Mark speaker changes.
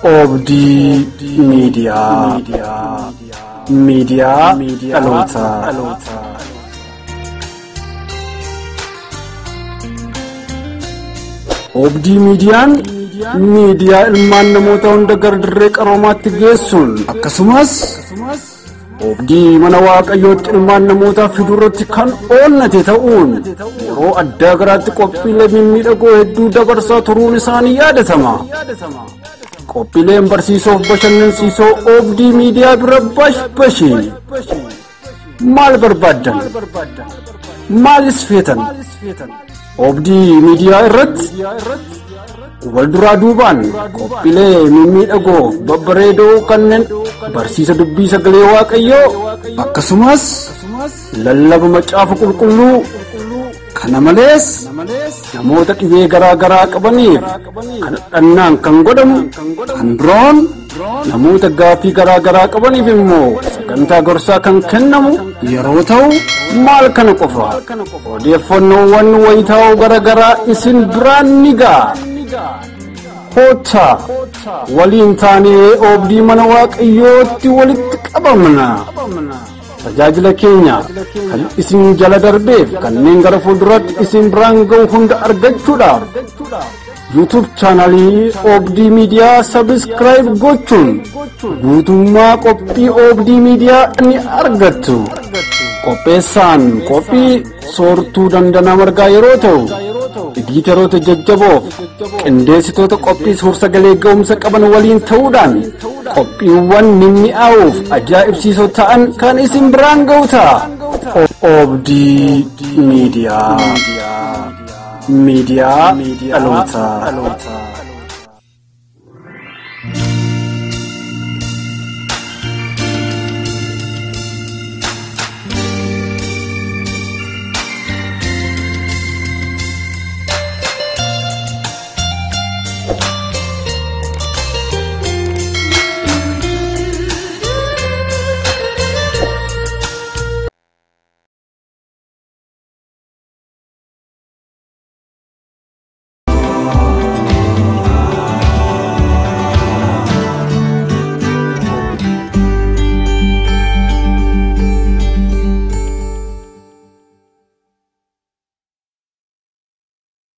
Speaker 1: Obdi Media Alota. Obdi Median Media ilmaan namoota hunda gardirree qaroomaatti geessuun akkasumas Obdi mana waaqayyootti ilmaan namoota fidurratti kan oolnate ta'uun yeroo addaa garaatti qophiilee mimmiidhagoo hedduu dabarsaa turuun isaanii yaadatama. Qophiileen barsiisoof bashannansiisoo Obdi Media bira bashi maal barbaadan maalis feetan Obdi Media irratti walduraa duubaan qophiilee mimmiidhagoo babbareedoo kanneen barsiisa dubbii sagalee waaqayyoo akkasumas lallaba macaafa qulqulluu kana malees namoota dhibee garaa qabaniif kadhannaan kan godhamu kan biroon namoota gaaffii garaa qabaniif immoo sagantaa gorsaa kan kennamu yeroo ta'u maal kana qofa odeeffannoowwan wayitaa'oo garaa isin biraan ni ga'a. Kota waliin taanee Obdi mana waaqayyootti walitti qabamna. Tajaajila keenya kan isin jala darbeef kanneen gara fuulduraatti isin biraan ga'u hunda argachuudhaaf YouTube channelii Obdi Media subscribe gochuun guutummaa qophii Obdi Media ni argattu. Qopheessaan qophii soortuu Dandanaa Margaa yeroo ta'u editeroota jajjaboof qindeessitoota qophii suur-sagalee ga'umsa qaban waliin ta'uudhaan qophiiwwan mimmi'aawuuf ajaa'ibsiisoo ta'an kan isin biraan ga'u ta'a. Obdi Media Alota.